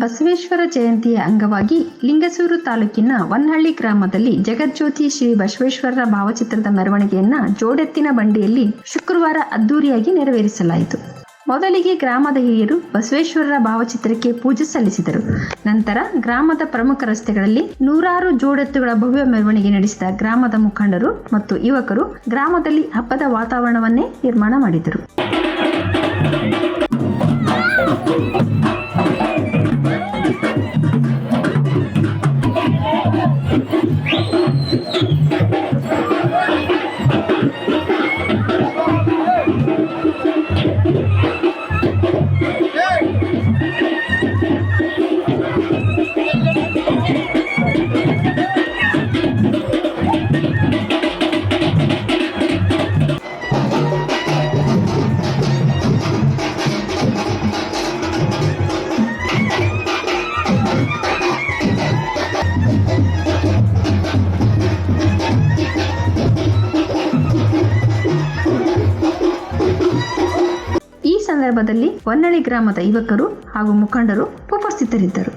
ಬಸವೇಶ್ವರ ಜಯಂತಿಯ ಅಂಗವಾಗಿ ಲಿಂಗಸೂರು ತಾಲೂಕಿನ ವನ್ನಹಳ್ಳಿ ಗ್ರಾಮದಲ್ಲಿ ಜಗಜ್ಯೋತಿ ಶ್ರೀ ಬಸವೇಶ್ವರರ ಭಾವಚಿತ್ರದ ಮೆರವಣಿಗೆಯನ್ನ ಜೋಡೆತ್ತಿನ ಬಂಡಿಯಲ್ಲಿ ಶುಕ್ರವಾರ ಅದ್ದೂರಿಯಾಗಿ ನೆರವೇರಿಸಲಾಯಿತು. ಮೊದಲಿಗೆ ಗ್ರಾಮದ ಹಿರಿಯರು ಬಸವೇಶ್ವರರ ಭಾವಚಿತ್ರಕ್ಕೆ ಪೂಜೆ ಸಲ್ಲಿಸಿದರು. ನಂತರ ಗ್ರಾಮದ ಪ್ರಮುಖ ರಸ್ತೆಗಳಲ್ಲಿ ನೂರಾರು ಜೋಡೆತ್ತುಗಳ ಭವ್ಯ ಮೆರವಣಿಗೆ ನಡೆಸಿದ ಗ್ರಾಮದ ಮುಖಂಡರು ಮತ್ತು ಯುವಕರು ಗ್ರಾಮದಲ್ಲಿ ಹಬ್ಬದ ವಾತಾವರಣವನ್ನೇ ನಿರ್ಮಾಣ ಮಾಡಿದರು. ಈ ಸಂದರ್ಭದಲ್ಲಿ ವನ್ನಹಳ್ಳಿ ಗ್ರಾಮದ ಯುವಕರು ಹಾಗೂ ಮುಖಂಡರು ಉಪಸ್ಥಿತರಿದ್ದರು.